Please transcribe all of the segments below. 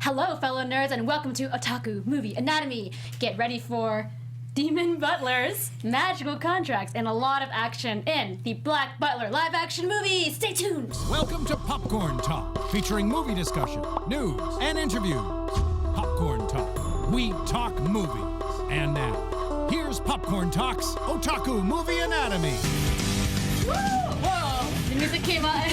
Hello, fellow nerds, and welcome to Otaku Movie Anatomy. Get ready for demon butlers, magical contracts, and a lot of action in the Black Butler live-action movie. Stay tuned. Welcome to Popcorn Talk, featuring movie discussion, news, and interviews. Popcorn Talk. We talk movies. And now, here's Popcorn Talk's Otaku Movie Anatomy. Woo! Whoa! The music came on.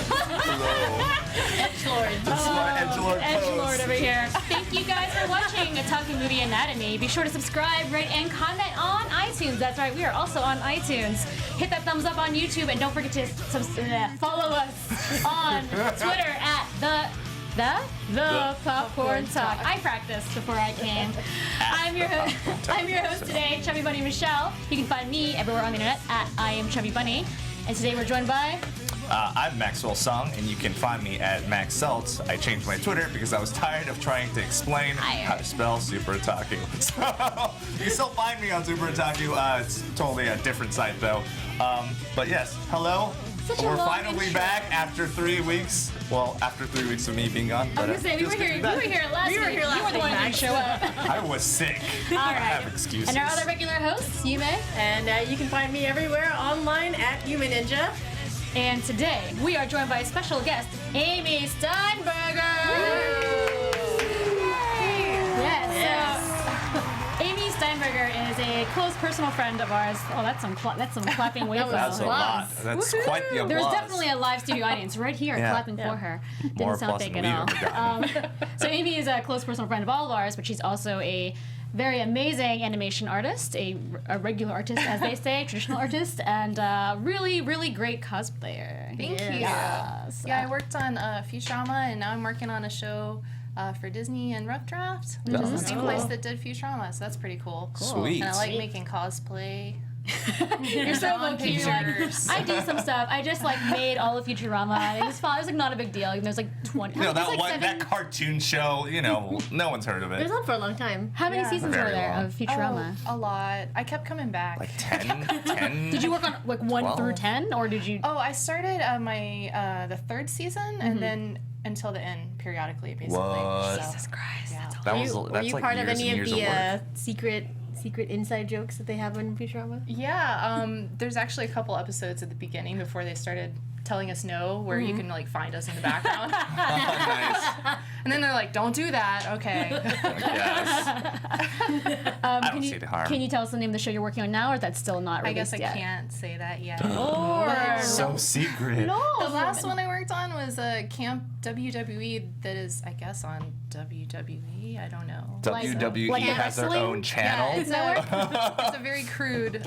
Edgelord. This is my Edgelord pose. Edgelord over here. Thank you guys for watching Otaku Movie Anatomy. Be sure to subscribe, rate, and comment on iTunes. That's right, we are also on iTunes. Hit that thumbs up on YouTube, and don't forget to follow us on Twitter at the Popcorn Talk. I practiced before I came. I'm your host today, Chubby Bunny Michelle. You can find me everywhere on the internet at I am Chubby Bunny. And today we're joined by... I'm Maxwell Song, and you can find me at Max Seltz. I changed my Twitter because I was tired of trying to explain how to spell Super Otaku. So you can still find me on Super Otaku. It's totally a different site though. But yes, hello. We're finally back after 3 weeks. Well, after 3 weeks of me being gone. I was gonna say, we were here last week. You were the one who didn't show up. I was sick. All right. I have excuses. And our other regular hosts, Yume. And you can find me everywhere online at Yume Ninja. And today, we are joined by a special guest, Amy Steinberger! Yes. So, Amy Steinberger is a close personal friend of ours. Oh, that's some clapping waves. That's a lot. That's quite the applause. There was definitely a live studio audience right here clapping for her. Didn't sound fake at all. So Amy is a close personal friend of all of ours, but she's also a very amazing animation artist, a regular artist, as they say, traditional artist, and really, really great cosplayer. Thank you. Yes. Yeah, I worked on Futurama, and now I'm working on a show for Disney and Rough Draft, which is the same place that did Futurama, so that's pretty cool. Sweet. And I like making cosplay. You're so low-key. I do some stuff. I just made all of Futurama. It was fun. It was not a big deal. There's 20. That cartoon show. No one's heard of It was it. on for a long time. How many seasons were there of Futurama? Oh, a lot. I kept coming back. Like 10? Did you work on 1 12? through 10, or did you? Oh, I started my the third season, and then until the end, periodically, basically. What? So, Jesus Christ, yeah. that's Were you like part of years any and of years the work. secret inside jokes that they have on Futurama? Yeah, there's actually a couple episodes at the beginning before they started telling us no, where you can find us in the background. Nice. And then they're like, don't do that. Okay. Yes. I don't see the harm. Can you tell us the name of the show you're working on now, or that's still not I released guess I yet? can't say that yet. So secret. No. The last one I worked on was Camp WWE that is, I guess, on WWE. I don't know. WWE like has their wrestling? own channel. It's a very crude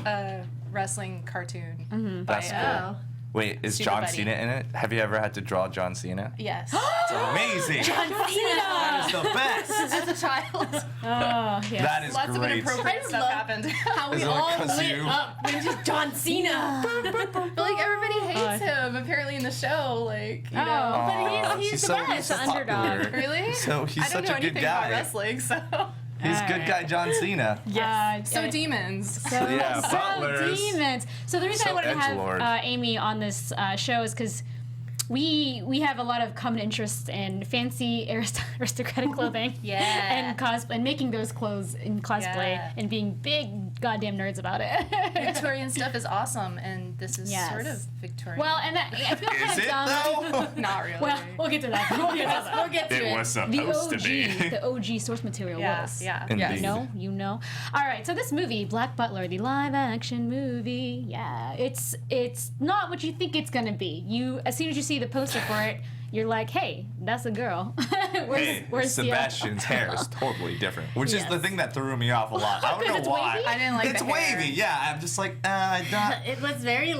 wrestling cartoon. That's cool. Wait, is Super John Buddy. Cena in it? Have you ever had to draw John Cena? Yes. It's amazing. John Cena. That is the best. As a child. Oh, yeah. That is Lots of great. inappropriate I stuff love happened. How we Is it like all kazoo? lit up when just John Cena. But everybody hates him apparently in the show. But he's the so best, the underdog. popular. Really? So he's I don't such know a good anything about guy. wrestling, so. He's good guy John Cena. So demons. Yeah, So butlers. demons. So the reason So I wanted to edgelord. have Amy on this show is because we have a lot of common interests in fancy aristocratic clothing. Yeah. And cosplay, and making those clothes in cosplay, Yeah. and being big goddamn nerds about it. Victorian stuff is awesome, and this is Yes. sort of Victorian. Well, and I feel kind Is of it dumb. though? not really. Well, we'll get to that. We'll get to it. It was The supposed to OG, be. the OG source material yeah, was. yeah. Indeed. You know. All right, so this movie, Black Butler, the live-action movie, it's not what you think it's gonna be. As soon as you see the poster for it, you're like, hey, that's a girl. where's Sebastian's hair is totally different, which is the Yes. thing that threw me off a lot. I don't Because know it's why. wavy? I didn't like It's the hair. wavy, yeah. I'm just like, It was very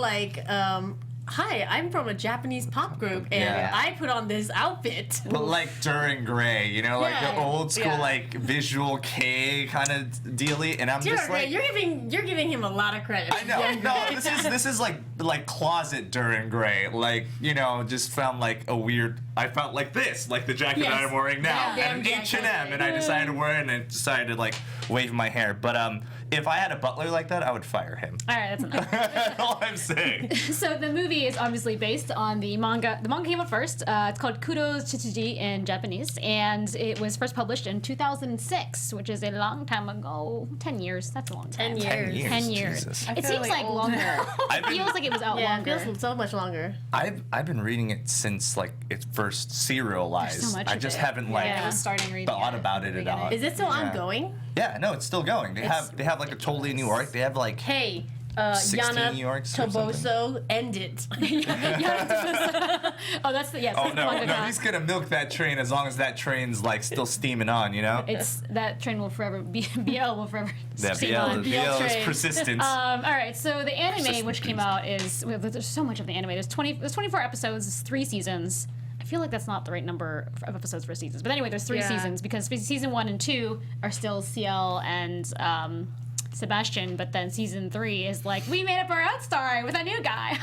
hi, I'm from a Japanese pop group, and Yeah. I put on this outfit. but during gray, like Yeah. the old school Yeah. visual K kind of dealy, and I'm just You're like, giving him a lot of credit. I know. No, this is like closet Duran Gray, like, you know, just found like a weird. I felt like this, like the jacket that I'm wearing now, Yeah, and an damn H&M, jacket. and I decided to wear it, and I decided to like wave my hair. But if I had a butler like that, I would fire him. All right, that's enough. That's all I'm saying. So the movie is obviously based on the manga. The manga came out first. It's called Kuroshitsuji in Japanese, and it was first published in 2006, which is a long time ago. 10 years. That's a long time. 10 years. 10 years. Jesus. It feel seems like like old longer. now. It feels like it was out Yeah, longer. it feels so much longer. I've been reading it since like it first serialized. There's so much I of just it. haven't like I was starting reading thought it about at it the at all. beginning. Is it still Yeah. ongoing? Yeah, no, it's still going. They have like a totally new arc. They have like Hey, 16 Yana New Yorks or something. Toboso, end it. Oh, that's the Oh that's the no, manga no, now. he's gonna milk that train as long as that train's like still steaming on, you know? It's that train will forever be BL will forever Yeah, steam BL, on. BL is train. persistence. All right, so the anime, Persistent which came beast. out, is there's so much of the anime. There's 24 episodes, it's 3 seasons. I feel like that's not the right number of episodes for seasons, but anyway, there's 3 Yeah. seasons because season 1 and 2 are still CL and Sebastian, but then season 3 is like we made up our own story with a new guy,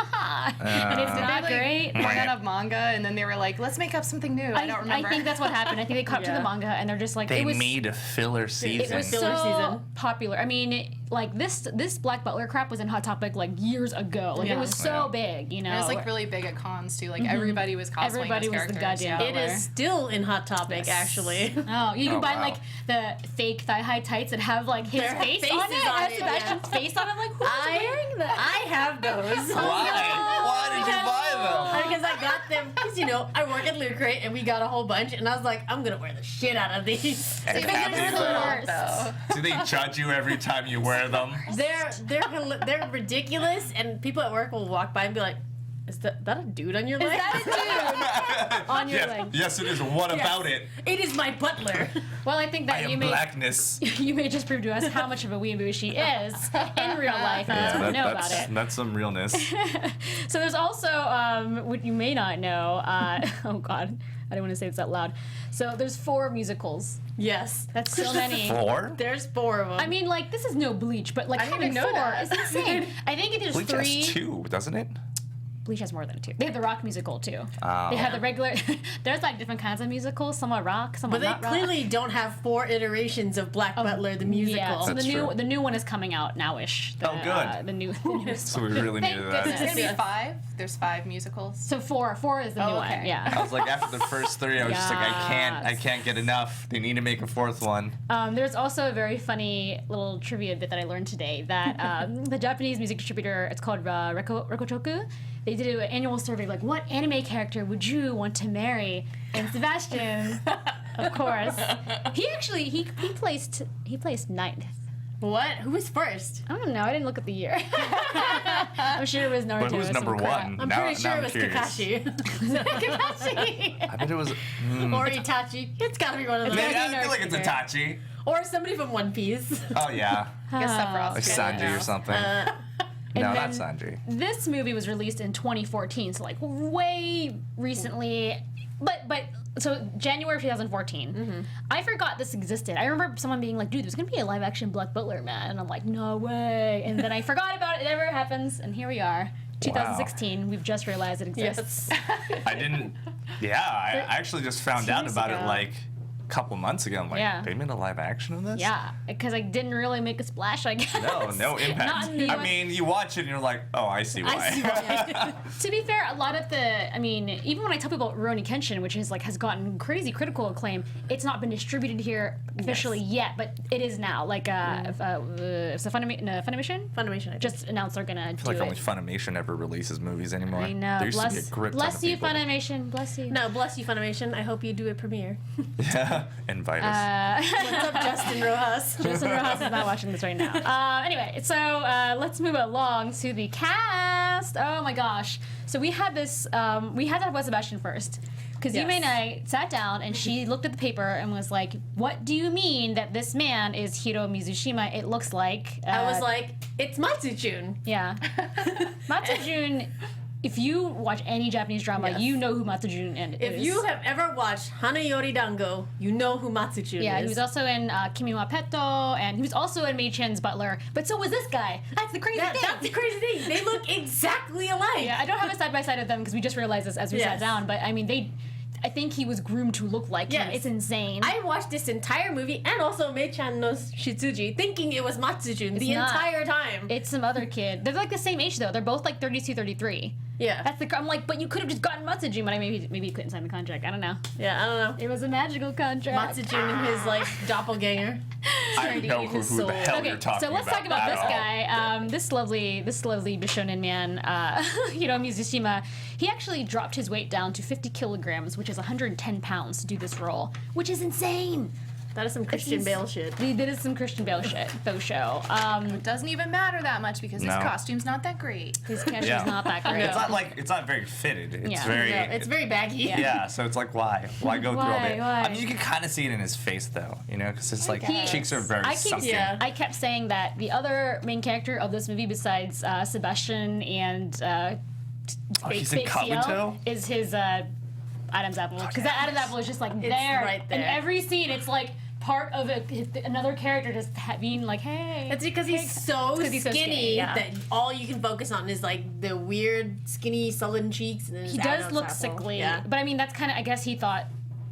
and it's Did not they, like, great. run out of manga, and then they were like, let's make up something new. I don't remember. I think that's what happened. I think they cut to Yeah. the manga, and they're just like They it was. made a filler It season. was Filler so season. popular. I mean, like this Black Butler crap was in Hot Topic like years ago. Like Yeah. it was so Yeah. big, you know. It was like really big at cons too. Like everybody was cosplaying Everybody as was the characters. goddamn yeah. It is still in Hot Topic, actually. Oh, you can Oh, buy wow. like the fake thigh-high tights that have like his Their face faces on it, on has it, Sebastian's yeah. face on it. I'm like, who's wearing that? I have those. Why did you buy them? Because I got them, because you know, I work at Loot Crate and we got a whole bunch, and I was like, I'm gonna wear the shit out of these. And They have were you, the worst. though. do they judge you every time you wear them? They're ridiculous, and people at work will walk by and be like, "Is that a dude on your leg?" Is that a dude on your yes, leg? yes, it is. What Yes. about it? It is my butler. Well, I think I that you am may blackness. you may just prove to us how much of a weeaboo she is in real life, and that's what we know about it. That's some realness. So there's also what you may not know. Oh God, I don't want to say this out loud. So there's 4 musicals. Yes, That's so many. 4? there's 4 of them. I mean, like this is no Bleach, but like I didn't having even know 4 that. is insane. I think there's Bleach 3. has 2, doesn't it? Bleach has more than 2. They have the rock musical too. Oh. They have the regular. There's like different kinds of musicals. Some are rock, some but are they not rock. clearly don't have 4 iterations of Black Butler, the musical. Yeah, so That's true. the new one is coming out now-ish. The, Oh, good. The new So we really Thank needed that. goodness. There's gonna Yes. be 5. There's 5 musicals. So 4 is the new okay. one. Yeah. I was like, after the first 3, I was just like, I can't get enough. They need to make a 4th one. There's also a very funny little trivia bit that I learned today that the Japanese music distributor, it's called Rekochoku, they did an annual survey like, what anime character would you want to marry? And Sebastian, of course, he placed 9th. What? Who was first? I don't know. I didn't look at the year. I'm sure it was Naruto. But who's or some number crap. 1? I'm now, pretty sure now it I'm was curious. Kakashi. Kakashi. I bet it was. Or Itachi. It's gotta be one of those. Maybe I feel like it's Naruto. Itachi. Or somebody from One Piece. Oh yeah, I guess Sephiroth's like good Sanji now. or something. And no, then- not Sanji. This movie was released in 2014, so like way recently. But so January of 2014. I forgot this existed. I remember someone being like, "Dude, there's gonna be a live action Black Butler, man," and I'm like, "No way!" And then I forgot about it. It never happens, and here we are, 2016. We've just realized it exists. I didn't. Yeah, I actually just found out years about it ago. like a couple months ago. I'm like, Yeah. they made a live action of this? Yeah, because I didn't really make a splash, I guess. No, no Not impact. in the I US. mean, you watch it and you're like, oh, I see why. I see why. To be fair, a lot of the, I mean, even when I tell people about Rurouni Kenshin, which is like has gotten crazy critical acclaim, it's not been distributed here officially yet, but it is now. Like, if Funimation Funimation, I think. just announced they're gonna I do feel like only it. Funimation ever releases movies anymore. I know. There used to be a grip ton bless of you, people. Funimation. Bless you. No, bless you, Funimation. I hope you do a premiere. Yeah, invite us. What's up, Justin Rojas? Justin Rojas is not watching this right now. Anyway, so let's move along to the cast. Oh my gosh. So we had this, we had to talk about Sebastian first. Because Yes. Yume and I sat down and she looked at the paper and was like, what do you mean that this man is Hiro Mizushima? It looks like. I was like, it's Matsujun. Yeah. Matsujun if you watch any Japanese drama, Yes. you know who Matsujun is. If you have ever watched Hanayori Dango, you know who Matsujun Yeah, is. he was also in Kimi wa Petto, and he was also in Mei Chin's Butler, but so was this guy. That's the crazy thing. That's the crazy thing. They look exactly alike. Yeah, I don't have a side-by-side of them because we just realized this as we sat Yes. down, but I mean, I think he was groomed to look like him. Yes. It's insane. I watched this entire movie and also Mei-chan no Shitsuji thinking it was Matsujun the not. entire time. It's some other kid. They're like the same age though. They're both like 32, 33. Yeah. I'm like, but you could have just gotten Matsujun, but maybe you couldn't sign the contract. I don't know. Yeah, I don't know. It was a magical contract. Matsujun and his like doppelganger. I to know eat who his the soul. hell Okay, you're talking so let's talk about at this all. guy. This lovely Bishonen man, Hiro Mizushima. He actually dropped his weight down to 50 kilograms, which is 110 pounds, to do this role, which is insane. That is some Christian Bale shit. That is some Christian Bale shit, faux show. It doesn't even matter that much because his No. costume's not that great. His character's Yeah. not that great. It's not very fitted. It's Yeah. very. No, it's very baggy. Yeah, so it's like, why go through all Why? that? Why? I mean, you can kind of see it in his face, though, because it's like guess. cheeks are very sunken. Yeah. I kept saying that the other main character of this movie, besides Sebastian and he's in Kabuto? is his Adam's apple. Because that Adam's apple is just like there. right there. In every scene, it's like part of another character just being like, hey. That's because he's so 'cause he's so skinny, yeah. that all you can focus on is like the weird, skinny, sullen cheeks. And then He his does Adam's look apple. sickly. Yeah. But I mean, that's kind of, I guess he thought,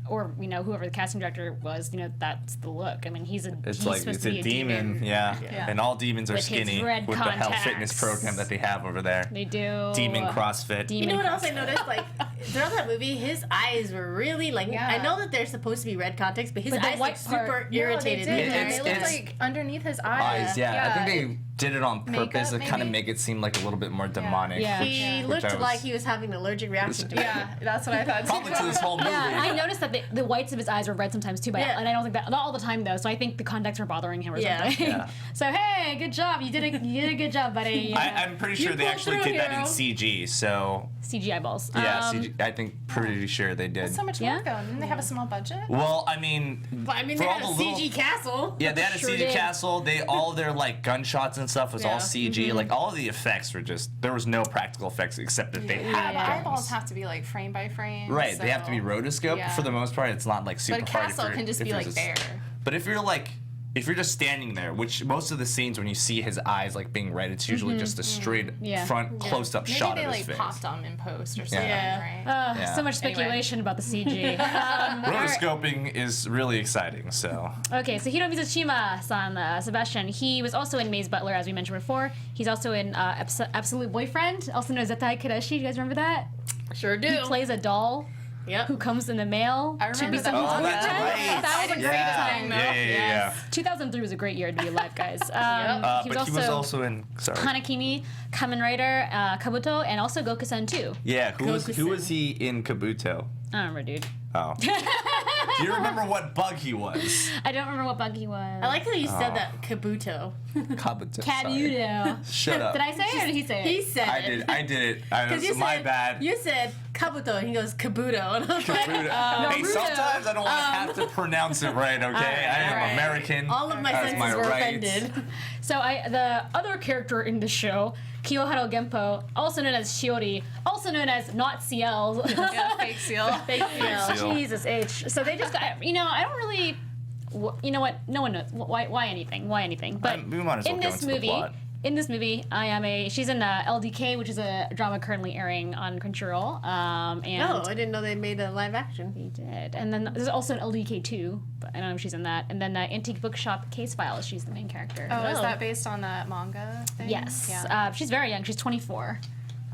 or whoever the casting director was, that's the look. I mean, he's supposed It's to be a demon, yeah. Yeah. And all demons are With his skinny red with the health fitness contacts. program that they have over there. They do. Demon CrossFit. You know what else I noticed? Like throughout that movie, his eyes were really like. Yeah. I know that they're supposed to be red contacts, but his But the eyes white look super part- irritated. No, they did. It's- They looked it's- like underneath his eyes. Eyes, yeah. I think they did it on Makeup, purpose to kind of maybe? make it seem like a little bit more demonic. Yeah. He which I looked was- like he was having an allergic reaction to it. Yeah, that's what I thought. Probably to this whole movie. Yeah, I noticed that the whites of his eyes were red sometimes too, but Yeah. and I don't think that, not all the time though. So I think the contacts were bothering him or Yeah. something. Yeah. So hey, good job. You did a good job, buddy. I'm pretty sure You they pulled actually through, did that in hero. CG, so CGI balls. yeah, CG, I think pretty sure they did. That's so much Yeah? work though. Didn't they have a small budget? Well, I mean, But I mean, for they all had a the CG little- castle. Yeah, they had a Sure CG did. castle. All their like gunshots and stuff was all Yeah. CG. Like all of the effects were just there was no practical effects except that they had The eyeballs guns. have to be like frame by frame. Right, they have to be so- rotoscoped. Yeah. For the most part, it's not like super But a hard. castle can just be like there. But if you're just standing there, which most of the scenes when you see his eyes like being red, it's usually just a straight Yeah. front close-up Maybe shot they of like his face. popped them in post or something, Yeah. right? Yeah. So much speculation about the CG. Rotoscoping is really exciting. So Okay, so Hiro Mizushima-san, Sebastian, he was also in Maze Butler, as we mentioned before. He's also in Absolute Boyfriend, also known as Zetai Kurashi. Do you guys remember that? Sure do. He plays a doll Yep. who comes in the mail. I to remember be that. someone's Oh, that's boyfriend. right. That was a great yeah, time. yeah. 2003 was a great year to be alive, guys. But he was also in. Sorry. Hanakimi, Kamen Rider, Kabuto, and also Goku-san too. Yeah, who was Goku-san. he in Kabuto? I don't remember, dude. Oh. Do you remember what bug he was? I don't remember what bug he was. I like how you said that, Kabuto. Kabuto. sorry. Kabuto. Shut up. Did I say it or did he say it? He said I it. did it. I 'Cause was you my said, bad. You said Kabuto, and he goes Kabuto, and I was like, Hey, Naruto. sometimes I don't want to have to pronounce it right, okay? I am alright. American. all of my That's senses my were right. offended. So the other character in the show, Kiyohara Genpō, also known as Shiori, also known as not CL. Yeah, fake seal. Fake seal. Seal. Jesus H. So they just got, I don't really, you know what? No one knows why anything. Why anything? But we might as well in go this into the movie, plot. she's in LDK, which is a drama currently airing on Crunchyroll. And No, I didn't know they made a live action. They did. And then there's also an LDK 2, but I don't know if she's in that. And then Antique Bookshop Case Files, she's the main character. Oh, is Oh. that based on that manga thing? Yes. Yeah. She's very young. She's 24.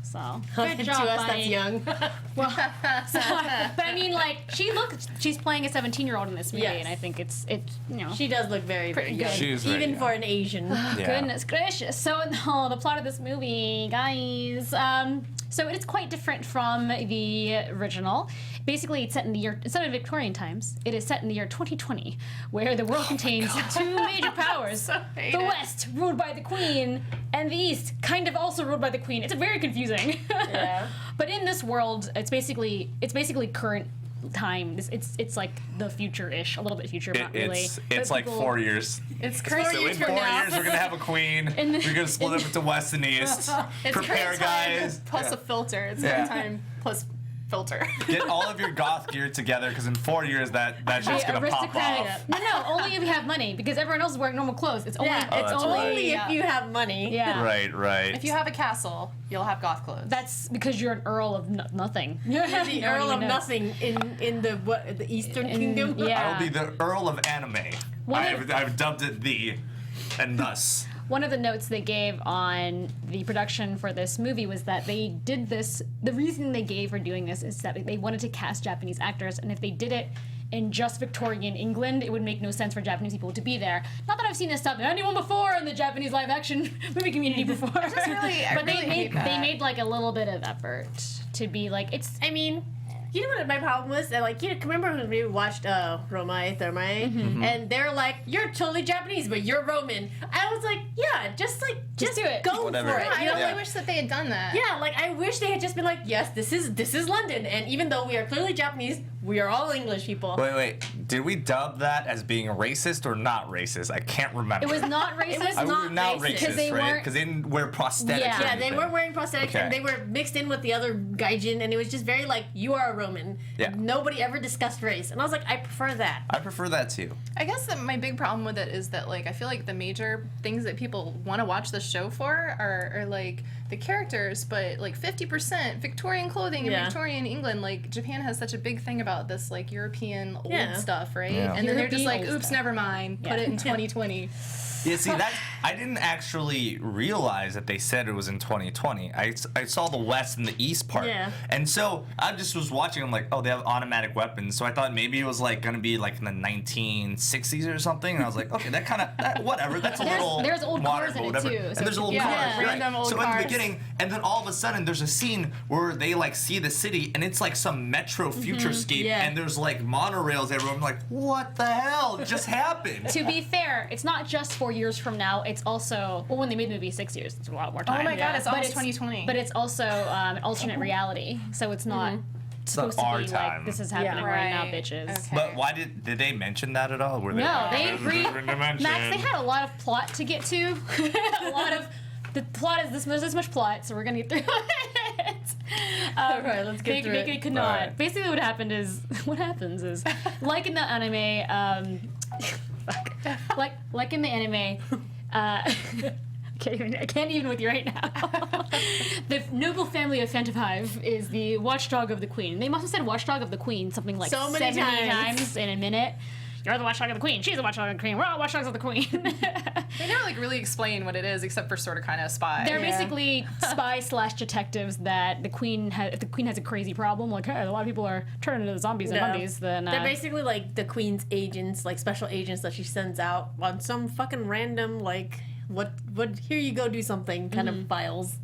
So good to job, us, buddy. that's young. But I mean, like, she's playing a 17-year-old in this movie, Yes. and I think it's She does look very, very Pretty young. good. She is very Even young. for an Asian. Yeah. Goodness gracious. So, the plot of this movie, guys. So it's quite different from the original. Basically, it's set in the year, instead of Victorian times, it is set in the year 2020, where the world contains two major powers. hate The it. West, ruled by the Queen, and the East, kind of also ruled by the Queen. It's very confusing. Yeah. But in this world, it's basically current time. It's like the future-ish, a little bit future, not really. It's like 4 years. It's So crazy. in 4 years, we're gonna have a queen. We're gonna split up into West and East. It's Prepare, screen time guys. plus a filter. It's Yeah. screen time plus filter. Get all of your goth gear together, because in 4 years that shit's gonna pop off. No, only if you have money, because everyone else is wearing normal clothes. It's only, Yeah, it's that's only, only Yeah. if you have money. yeah. Right. If you have a castle, you'll have goth clothes. That's because you're an earl of nothing. The No one Earl of even knows. Nothing in the Eastern Kingdom. yeah. I'll be the Earl of Anime. I've dubbed it the, and thus. One of the notes they gave on the production for this movie was that they did this. The reason they gave for doing this is that they wanted to cast Japanese actors, and if they did it in just Victorian England, it would make no sense for Japanese people to be there. Not that I've seen this stuff anyone before in the Japanese live action movie community before. I but really hate that. they made like a little bit of effort to be like I mean, you know what my problem was? Like, you know, remember when we watched Romae Thermae? And they're like, you're totally Japanese, but you're Roman. I was like, yeah, just do it. go Whatever. for it. I You know, really Yeah. wish that they had done that. yeah, like I wish they had just been like, yes, this is London, and even though we are clearly Japanese, we are all English people. Wait. Did we dub that as being racist or not racist? I can't remember. it was not racist. It was not not racist, racist. 'Cause they right? weren't- Because they didn't wear prosthetics. Yeah. or Yeah, they anything. were wearing prosthetics, Okay. and they were mixed in with the other gaijin, and it was just very like, you are a Roman. Yeah. Nobody ever discussed race, and I was like, I prefer that. I prefer that too. I guess that my big problem with it is that like I feel like the major things that people want to watch the show for are like the characters, but like 50% Victorian clothing in Yeah. Victorian England. Like Japan has such a big thing about this like European old Yeah. stuff, right? Yeah. And then they're just European like, old oops, stuff. never mind, put Yeah. it in 2020. Yeah, see, I didn't actually realize that they said it was in 2020. I saw the West and the East part. Yeah. And so I just was watching, I'm like, oh, they have automatic weapons. So I thought maybe it was like going to be like in the 1960s or something. And I was like, okay, whatever. That's a little there's old modern, cars in but it whatever. too, And so there's old yeah, cars, right? random old so in cars. the beginning, and then all of a sudden there's a scene where they like see the city and it's like some metro futurescape yeah. and there's like monorails everywhere. I'm like, what the hell just happened? To be fair, it's not just 4 years from now. It's also when they made the movie 6 years. It's a lot more time. Oh my god, it's But almost 2020. But it's also an alternate reality, so it's not supposed to our be time. like this is happening Yeah. right now, Right. bitches. Okay. But why did they mention that at all? Were they No, they This is agreed. different dimension. Max, they had a lot of plot to get to. A lot of the plot is there's this much plot, so we're gonna get through it. Alright, let's get through it. Could not. Right. Basically, what happens is like in the anime. Like in the anime. I can't even with you right now. The noble family of Phantom Hive is the watchdog of the queen. They must have said watchdog of the queen something like So many 70 times. times in a minute. You're the watchdog of the queen. She's the watchdog of the queen. We're all watchdogs of the queen. They never like really explain what it is, except for sort of kind of spy. They're basically spy/detectives that the queen has. If the queen has a crazy problem, like hey, a lot of people are turning into zombies and No. mummies, then They're basically like the queen's agents, like special agents that she sends out on some fucking random like what here you go do something kind of files.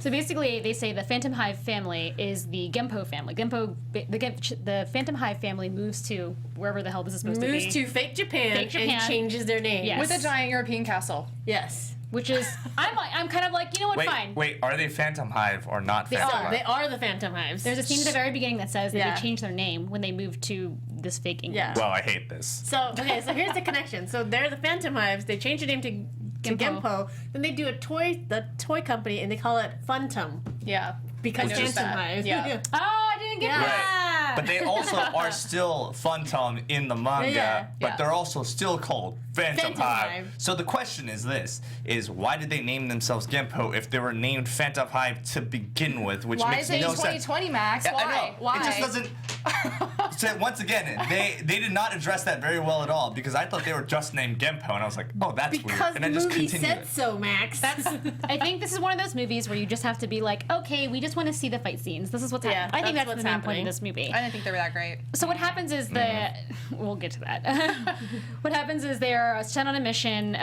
So basically, they say the Phantom Hive family is the Genpō family. The Phantom Hive family moves to wherever the hell this is supposed Moves to be. to fake Japan, Fake Japan. and changes their name. Yes. with a giant European castle. Yes. Which is, I'm kind of like, you know what, fine. Wait, are they Phantom Hive or not Phantom Hive? They are the Phantom Hives. There's a scene at the very beginning that says that Yeah. they changed their name when they moved to this fake England. Yeah. Well, I hate this. So here's the connection. So they're the Phantom Hives. They change their name to Genpō. Genpō. Then they do the toy company, and they call it Funtum Yeah. because I noticed Phantom that. Hives. Yeah. Oh, I didn't get Yeah. that! But they also are still Funtum in the manga, Yeah. but Yeah. they're also still called Phantom Phantom Hive. Hive. So the question is this, is why did they name themselves Genpō if they were named Phantom Hive to begin with, which Why makes is it no in sense. 2020, Max? Yeah, Why? I know. Why? It just doesn't. So once again, they did not address that very well at all because I thought they were just named Genpō, and I was like, oh, that's Because weird. And the I just movie continued said it. so, Max. I think this is one of those movies where you just have to be like, okay, we just want to see the fight scenes. This is what's Yeah, happening. I think that's that's what's the main point happening. of this movie. I didn't think they were that great. So what happens is we'll get to that. What happens is they're sent on a mission.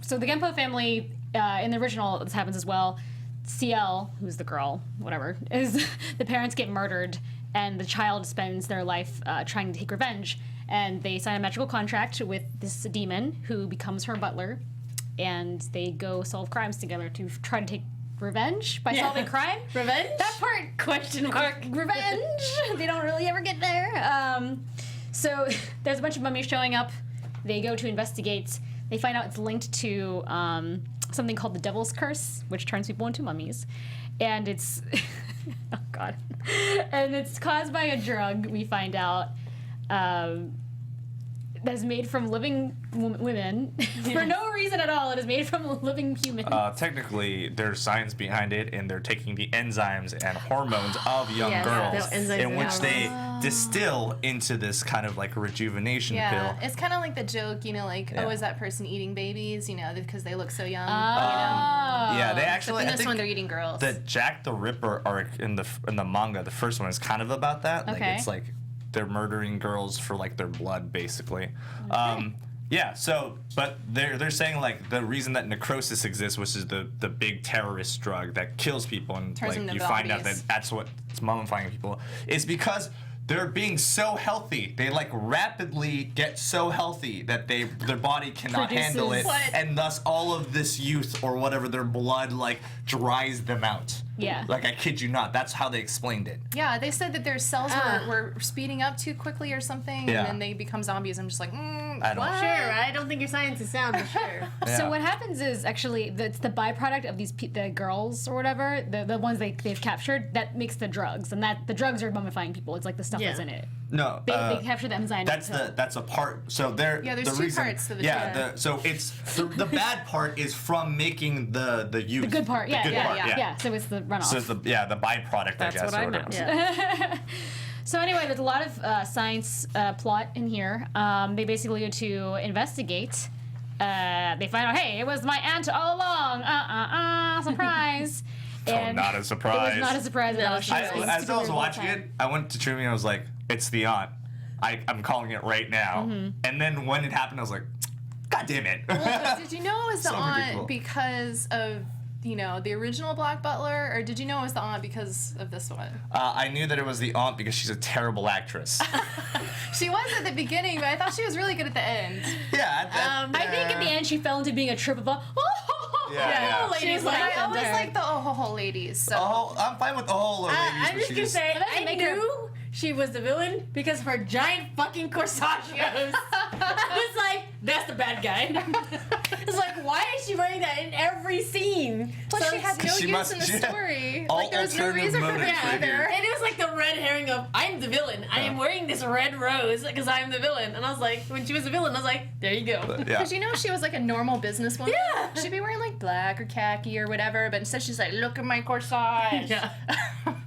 So the Genpō family in the original, this happens as well. CL, who's the girl, whatever, is the parents get murdered, and the child spends their life trying to take revenge. And they sign a magical contract with this demon who becomes her butler, and they go solve crimes together to try to take revenge by solving crime. Revenge? That part, question mark, revenge. They don't really ever get there. So there's a bunch of mummies showing up. They go to investigate. They find out it's linked to something called the Devil's Curse, which turns people into mummies. And it's, oh God. And it's caused by a drug, we find out, that's made from living women. For no reason at all, it is made from living humans. Technically, there's science behind it, and they're taking the enzymes and hormones of young girls, in which they distill into this kind of like rejuvenation pill. It's kind of like the joke, you know, like, oh, is that person eating babies? You know, because they look so young. Yeah, they actually. In I this think one, they're eating girls. the Jack the Ripper arc in the manga, the first one is kind of about that. Like Okay. it's like they're murdering girls for like their blood, basically. Yeah. So, but they're saying like the reason that necrosis exists, which is the big terrorist drug that kills people, and Turns them like into you find out zombies. that that's what's mummifying people, is because they're being so healthy. They like rapidly get so healthy that their body cannot handle it, What? and thus all of this youth or whatever, their blood like dries them out. Yeah. Like I kid you not, that's how they explained it. Yeah, they said that their cells were speeding up too quickly or something, Yeah. and then they become zombies. I'm just like, I don't- what? Sure, I don't think your science is sound, but sure. Yeah. So what happens is actually it's the byproduct of these the girls or whatever, the ones they've captured, that makes the drugs, and that the drugs are mummifying people. It's like the stuff that's in it. No, They capture the enzyme. that's a part. So there. Yeah, there's the two reason, parts to the yeah. drug. So it's the bad part is from making the youth. the good part. The good part, Yeah. So it's the runoff. So it's the byproduct. That's I guess. what I or meant. whatever. Yeah. So anyway, there's a lot of science plot in here. They basically go to investigate. They find out, hey, it was my aunt all along. Surprise. And not a surprise. It was not a surprise at all. She was As I was the watching whole time. it, I went to Trumi and I was like, "It's the aunt. I'm calling it right now." Mm-hmm. And then when it happened, I was like, "God damn it!" Did you know it was the So aunt ridiculous. because of, you know, the original Black Butler, or did you know it was the aunt because of this one? I knew that it was the aunt because she's a terrible actress. She was at the beginning, but I thought she was really good at the end. Yeah. I think at the end she fell into being a trip of a. Yeah. Ladies But like I always her. like the oh ho ho ladies. So. I'm fine with the whole ladies. I'm but just she gonna say, That doesn't I make her- knew she was the villain because of her giant fucking corsages. I was like, that's the bad guy. It's like, why is she wearing that in every scene? Plus, So she had no she use must- in the she had story. all Like, there was no alternative reason for her motives to right be here. there. And it was like the red herring of, I'm the villain. I am wearing this red rose because I'm the villain. And I was like, when she was the villain, I was like, there you go. Yeah. Because you know she was like a normal businesswoman. Yeah. She'd be wearing like black or khaki or whatever, but instead she's like, look at my corsage. Yeah.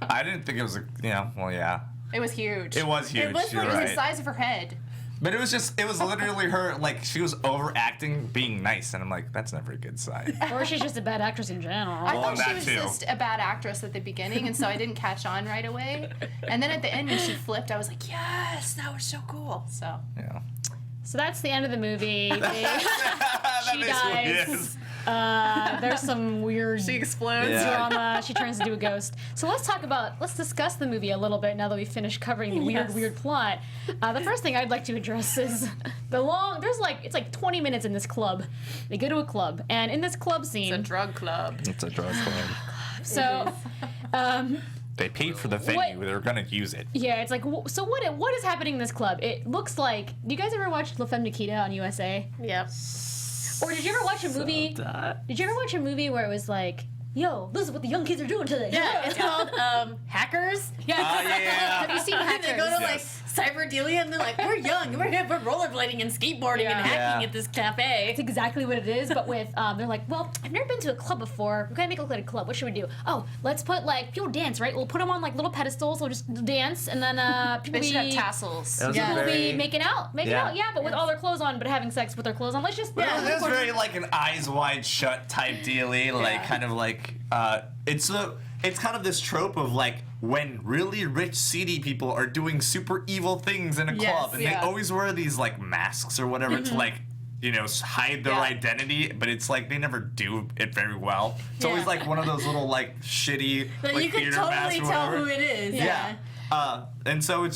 I didn't think it was yeah. It was huge. It was huge. It was You're It was right. the size of her head. But it was literally her, like, she was overacting being nice, and I'm like, that's never a good sign. Or she's just a bad actress in general. I Well, thought she that was too. just a bad actress at the beginning, and so I didn't catch on right away. And then at the end when she flipped, I was like, yes, that was so cool. So Yeah. So that's the end of the movie. That She is what it dies. is. There's some weird she explodes. Yeah. drama. She turns into a ghost. So let's discuss the movie a little bit now that we've finished covering the weird plot. The first thing I'd like to address is it's like 20 minutes in this club. They go to a club, and in this club scene, It's a drug club. It's a drug club. so They paid for the venue. They were going to use it. yeah, it's like so what is happening in this club? It looks like. Do you guys ever watch La Femme Nikita on USA? Yep. Or did you ever watch a movie? Did you ever watch a movie where it was like, yo, this is what the young kids are doing today? Yeah, it's called Hackers. Yeah. Yeah. Have you seen Hackers? They go to like Yes. cyberdelia and they're like, we're young, we're hip, we're rollerblading and skateboarding and hacking Yeah. at this cafe. It's exactly what it is, but with they're like, well, I've never been to a club before. We gotta make it look like a club. What should we do? Oh, let's put like people dance, right? We'll put them on like little pedestals. We'll just dance, and then people They should have be tassels. It was a people will very- be making out, but with all their clothes on, but having sex with their clothes on. Let's just It was very like an eyes wide shut type dealy, like kind of like it's kind of this trope of like when really rich seedy people are doing super evil things in a Yes, club, and they yeah. always wear these like masks or whatever to like hide their Yeah. identity, but it's like they never do it very well. It's always Yeah. like one of those little like shitty But like you can theater masks totally or tell whatever. who it is. Yeah. And so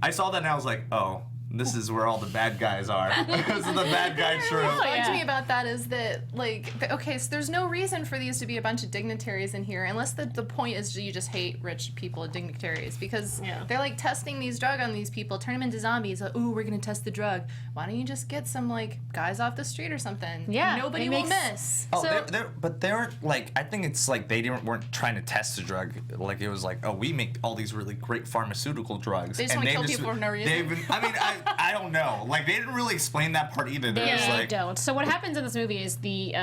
I saw that and I was like, oh, this is where all the bad guys are. This is the bad guy trope. What's fun to yeah. me about that is that, like, okay, so there's no reason for these to be a bunch of dignitaries in here, unless the point is you just hate rich people and dignitaries, because they're, like, testing these drug on these people, turn them into zombies. Like, ooh, we're gonna test the drug. Why don't you just get some, like, guys off the street or something? Yeah, Nobody it will makes- miss. Oh, So- but they weren't like. I think it's like they weren't trying to test the drug. Like it was like, oh, we make all these really great pharmaceutical drugs. They just wanna kill people for no reason. I don't know. Like they didn't really explain that part either. They was They like don't. So what happens in this movie is the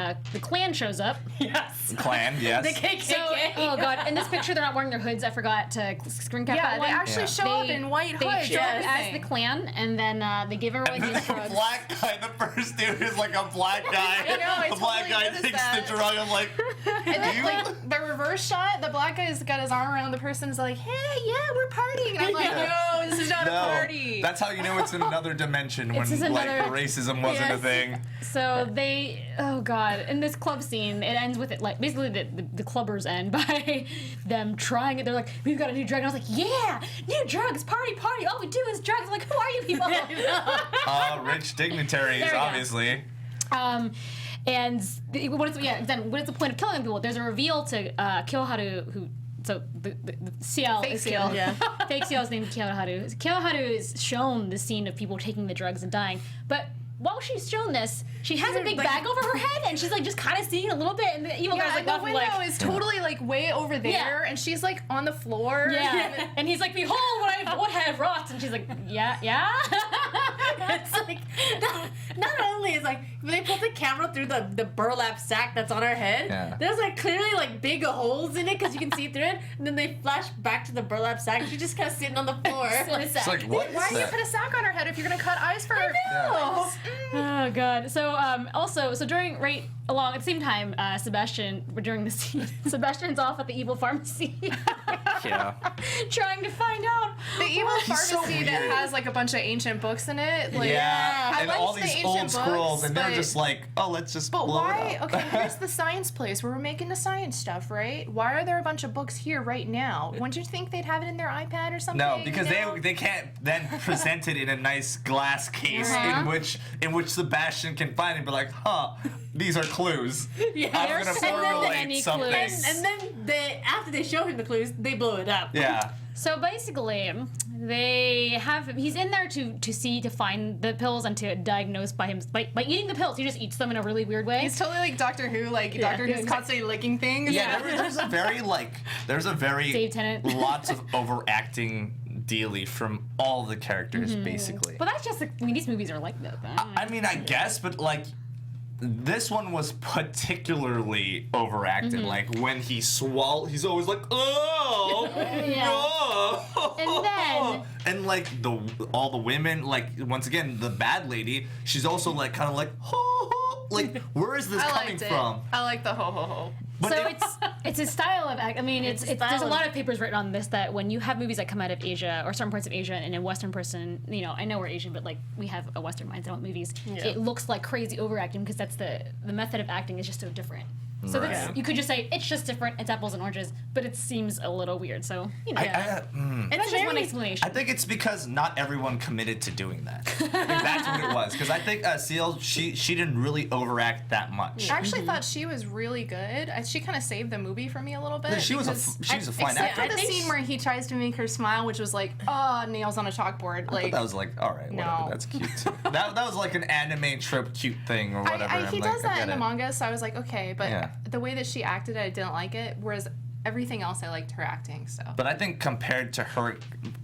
clan shows up. Yes. clan, yes. The KKK. So, oh god, in this picture they're not wearing their hoods. I forgot to screen cap Yeah, that they one. actually show up in white They hoods. show up and as everything. the clan, and then they give everyone And then these the drugs. black guy, the first dude is like a black guy. I know, I the black totally guy noticed takes that. the drug. I'm like, And then, you- like, the reverse shot, the black guy's got his arm around the person's like, hey, yeah, we're partying. And I'm like, no, this is not a party. That's how you know it's in another dimension when It's just like another- racism wasn't a Yes. thing. So they, oh god, in this club scene, it ends with it like basically the clubbers end by them trying it. They're like, we've got a new drug. And I was like, yeah, new drugs, party, party. All we do is drugs. I'm like, who are you people? Rich dignitaries, There we go. obviously. And what is the point of killing people? There's a reveal to Kyoharu, who. So the CL Fake is CL. killed. Yeah. Fake CL is named Kyoharu. Kyoharu is shown the scene of people taking the drugs and dying, but while she's shown this, she has a big like- bag over her head, and she's like just kind of seeing a little bit, and the evil Yeah, guy's like and the laughing window like, is totally like way over there, Yeah. and she's like on the floor. yeah, and he's like, behold what I have wrought, and she's like, yeah. It's like not only is like when they put the camera through the burlap sack that's on her head, Yeah. there's like clearly like big holes in it because you can see through it, and then they flash back to the burlap sack. She's just kind of sitting on the floor. It's like, what is Why do you that? put a sack on her head if you're gonna cut eyes for her? Yeah. Oh god. So also during right along at the same time, Sebastian during the scene, Sebastian's off at the evil pharmacy. Yeah. trying to find out. The evil He's so pharmacy that weird. has like a bunch of ancient books in it. Like, Yeah, I and liked all the these ancient old books, scrolls, and they're but- just like, oh, let's just But blow why? it up. Okay, here's the science place where we're making the science stuff, right? Why are there a bunch of books here right now? Wouldn't you think they'd have it in their iPad or something? No, because you know? they can't then present it in a nice glass case in which Sebastian can find it and be like, huh, these are clues. There's I'm gonna so many formulate something. clues. And then after they show him the clues, they blow it up. Yeah. So basically, he's in there to find the pills and to diagnose by eating the pills. He just eats them in a really weird way. He's totally like Doctor Who, like Doctor Who's constantly licking things. Yeah, there's a very Dave Tennant. lots of overacting dealy from all the characters basically. But that's just these movies are like that. Though. I mean, I guess, but like this one was particularly overacted. Like when he swallowed, he's always like, oh, oh. And then- and like all the women, like once again, the bad lady, she's also like kind of like, ho, ho. Like where is this I coming liked it. from? I like the ho ho ho. But So it's a style of act. I mean, It's it's a style there's a of- lot of papers written on this that when you have movies that come out of Asia or certain parts of Asia and a Western person, I know we're Asian, but like we have a Western mindset on movies. Yeah. It looks like crazy overacting because that's the method of acting is just so different. So that's, Right. you could just say it's just different. It's apples and oranges, but it seems a little weird. So I that's just one explanation. I think it's because not everyone committed to doing that. I think that's what it was. Because I think Seal, she didn't really overact that much. I actually thought she was really good. She kind of saved the movie for me a little bit. She was because a fine except actor. for the scene where he tries to make her smile, which was like, nails on a chalkboard. But Like that was like, all right, whatever, No. that's cute too. that was like an anime trope cute thing or whatever. he I'm like, does I that get in the it. manga, so I was like, okay, but Yeah. the way that she acted, I didn't like it. Whereas everything else, I liked her acting. So But I think compared to her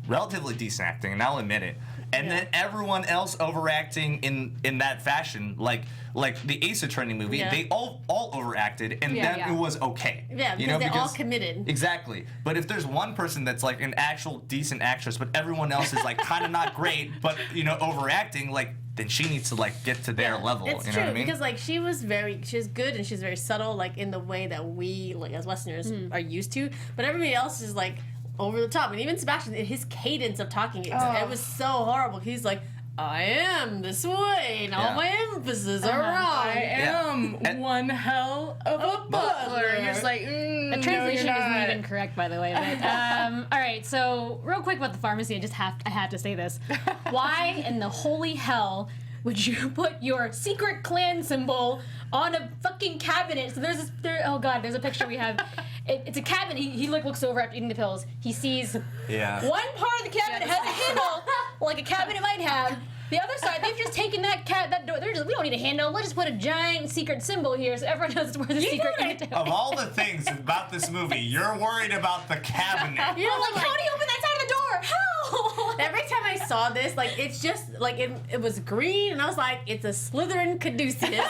relatively decent acting, and I'll admit it, and then everyone else overacting in that fashion, like the Ace Attorney movie, Yeah. they all overacted, and Yeah, then yeah. it was okay. Yeah, because they're all committed. Exactly. But if there's one person that's like an actual decent actress, but everyone else is like kind of not great, but overacting, like then she needs to like get to their level. It's you know true what I mean? because like she was good and she's very subtle, like in the way that we like as Westerners are used to. But everybody else is like over the top, and even Sebastian, his cadence of talking, it was so horrible. He's like, I am this way, and all my emphasis are wrong. I am And- one hell of a butler. And you're just like, The translation isn't even correct, by the way. But, all right, so real quick about the pharmacy, I have to say this. Why in the holy hell would you put your secret clan symbol on a fucking cabinet? So there's a picture we have. It's a cabinet. He looks over after eating the pills. He sees one part of the cabinet has a handle, like a cabinet might have. The other side, they've just taken that door. We don't need a handle. Let's just put a giant secret symbol here so everyone knows where the secret is. Of all the things about this movie, you're worried about the cabinet. How do you open that side of the door? How? Every time I saw this, like, it's just, like, it was green, and I was like, it's a Slytherin Caduceus.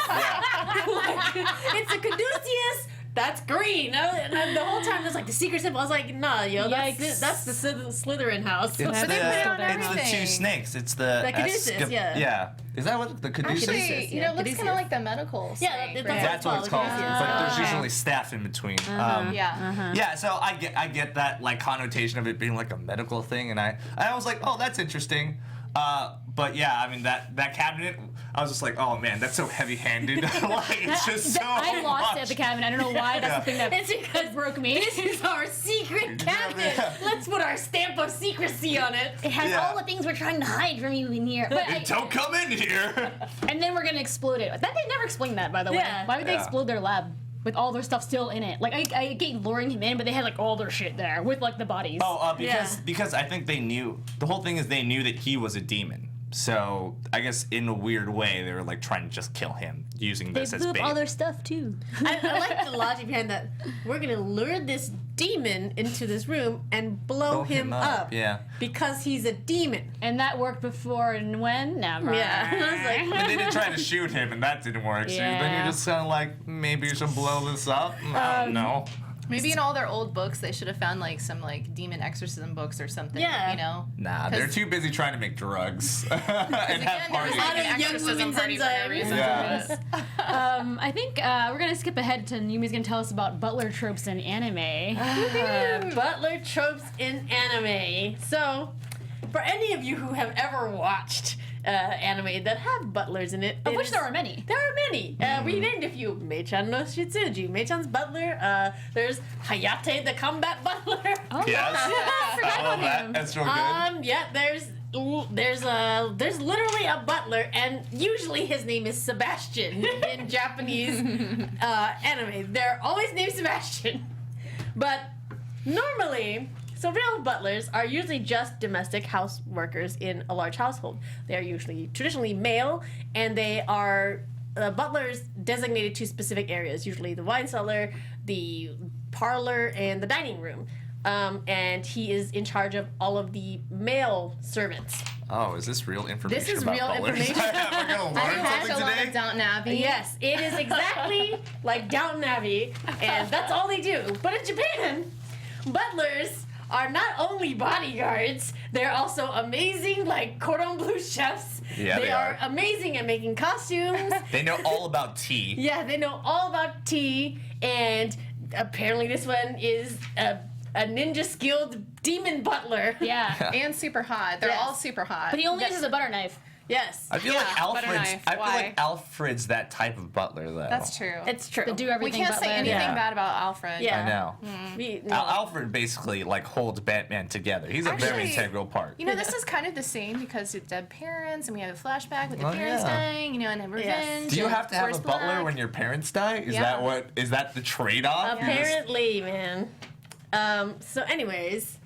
It's a Caduceus that's green. And the whole time, it was like, the secret symbol. I was like, nah, yo, that's the Slytherin house. It's But they put it on the two everything. snakes. It's the Caduceus, yeah. Is that what the Caduceus? Actually, you know, it looks kind of like the medical snake, Yeah, right? That's what it's called. Caduceus. But there's Okay. usually staff in between. Yeah. Yeah, so I get that like connotation of it being like a medical thing, and I was like, oh, that's interesting. But yeah, I mean that cabinet, I was just like, oh man, that's so heavy-handed. Like it's just so I lost it much. at the cabinet. I don't know why. That's the thing that It's because broke me. this is our secret cabinet. Yeah. Let's put our stamp of secrecy on it. It has Yeah. all the things we're trying to hide from you in here. But Don't come in here. and then we're gonna explode it. They never explained that, by the way. Yeah. Why would they Yeah. explode their lab with all their stuff still in it? Like I get luring him in, but they had like all their shit there with like the bodies. Oh, Yeah. because I think they knew, the whole thing is they knew that he was a demon. So I guess in a weird way they were like trying to just kill him using they this as blew up bait. all their stuff too. I like the logic behind that. We're gonna lure this demon into this room and blow him up. Yeah. Because he's a demon. And that worked before and when? Never. Yeah. I was like, But they didn't try to shoot him, and that didn't work. So then Yeah. you're just kind of like, maybe you should blow this up. I don't know. Maybe in all their old books, they should have found like some like demon exorcism books or something. Yeah. You know. Nah, they're too busy trying to make drugs and have Again, there was parties. like Out an of young exorcism women's party for no enzymes. reason. Yeah. I think we're gonna skip ahead to Yumi's gonna tell us about butler tropes in anime. Butler tropes in anime. So, for any of you who have ever watched anime that have butlers in it, Of which there are many. There are many. We named a few. Mei-chan no Shitsuji, Mei-chan's butler. There's Hayate the combat butler. Oh, Yes. I forgot I love about that. him. That's real good. Yeah, there's literally a butler, and usually his name is Sebastian in Japanese anime. They're always named Sebastian, but normally, so real butlers are usually just domestic house workers in a large household. They are usually traditionally male, and they are butlers designated to specific areas, usually the wine cellar, the parlor, and the dining room. And he is in charge of all of the male servants. Oh, is this real information? This is about real butlers? information. We're gonna I learn watched a something lot today. of Downton Abbey. Yes, it is exactly like Downton Abbey, and that's all they do. But in Japan, butlers are not only bodyguards, they're also amazing, like cordon bleu chefs. Yeah, they are are. amazing at making costumes. They know all about tea. Yeah, they know all about tea, and apparently this one is a ninja skilled demon butler. Yeah. And super hot. They're Yes. all super hot. But he only uses a butter knife. Yes, I feel Yeah, like butter Alfred's. knife. I feel Why? like Alfred's that type of butler, though. That's true. it's true. To do We everything can't say butler. anything Yeah. bad about Alfred. Yeah. I know. No. Alfred basically like holds Batman together. He's a very Actually, integral part. You know, this is kind of the same because it's dead parents, and we have a flashback with the Oh, parents yeah. dying, you know, and then revenge. Do you and have to have a Force butler Black. when your parents die? Is Yeah. that the trade-off? Apparently, man. So anyways,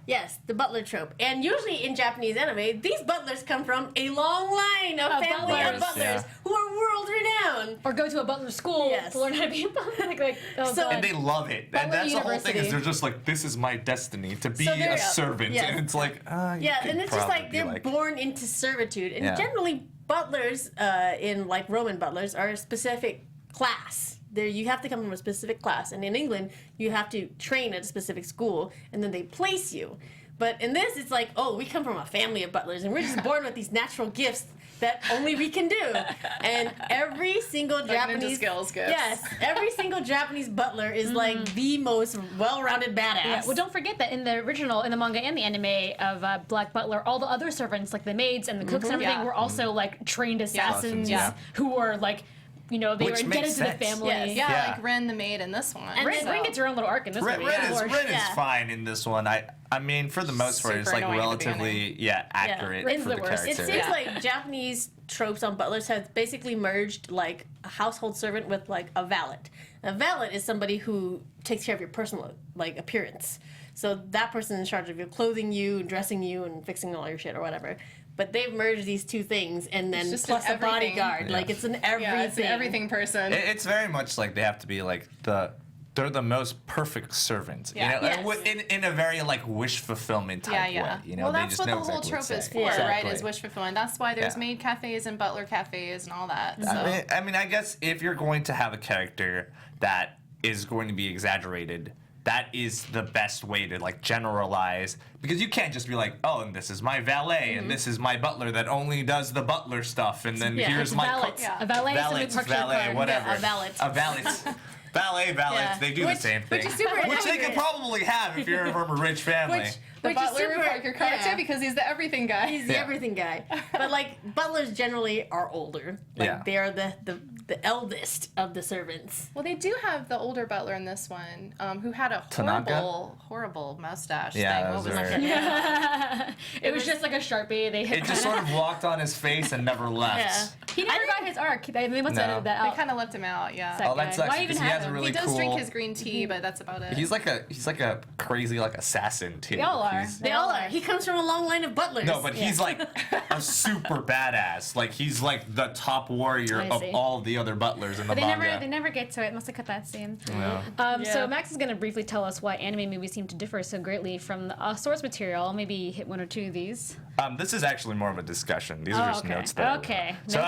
yes, the butler trope. And usually in Japanese anime, these butlers come from a long line of family of butlers, butlers yeah. who are world renowned. Or go to a butler school Yes. to learn how to be a butler. Oh, So- God. And they love it. Butler And that's the whole thing University. is they're just like, this is my destiny to be So they're- a servant. yes. And it's like, you Yeah, could and it's just probably like be they're born into servitude. And Yeah. generally, butlers in like Roman butlers are a specific class. You have to come from a specific class. And in England, you have to train at a specific school, and then they place you. But in this, it's like, oh, we come from a family of butlers, and we're just born with these natural gifts that only we can do. And every single Japanese skills gifts. Yes, every single Japanese butler is like the most well-rounded badass. Yeah. Well, don't forget that in the original, in the manga and the anime of Black Butler, all the other servants, like the maids and the cooks and everything, were also like trained assassins who were like, they were indebted to the family. Yes. Yeah, like Ren the maid in this one. And Ren gets her own little arc in this movie. Ren is fine in this one. I mean, for the most part, it's like relatively accurate Ren's for the the worst. character. It seems like Japanese tropes on butlers have basically merged like a household servant with like a valet. A valet is somebody who takes care of your personal like appearance. So that person is in charge of you, clothing you, and dressing you, and fixing all your shit or whatever. But they've merged these two things, and then plus a bodyguard. Like it's an everything. Yeah, it's an everything person. It's very much like they have to be like they're the most perfect servant. Yeah. In a very like wish fulfillment type way. Well, they that's just what the know whole exactly trope what to is say. for, right? Exactly. Is wish fulfillment. That's why there's maid cafes and butler cafes and all that. So. I mean, I guess if you're going to have a character that is going to be exaggerated, that is the best way to like generalize, because you can't just be like, oh, and this is my valet and this is my butler that only does the butler stuff, and then here's my valet. cook. A valet is somebody who parks your car. Whatever. A valet. A valet. Valets, they do the same thing. Which is super Which they could accurate. probably have if you're from a rich family. The Which butler is would park your car too because he's the everything guy. He's the everything guy. But like butlers generally are older. Like they are the eldest of the servants. Well, they do have the older butler in this one, who had a horrible mustache thing. What was that? It was just like a Sharpie. It just sort of walked on his face and never left. He never got his arc. They must have edited that They out. kind of left him out, yeah. Sad Oh, that guy. sucks Why because even he have has a him? really He does cool. drink his green tea, but that's about it. He's like a crazy like assassin too. They all are. They all are. He comes from a long line of butlers. No, but he's like a super badass. Like he's like the top warrior of see. all the other butlers in the But manga. they never get to it. Must have cut that scene. Yeah. So Max is going to briefly tell us why anime movies seem to differ so greatly from the source material. Maybe hit one or two of these. This is actually more of a discussion. These are just notes that. Okay. So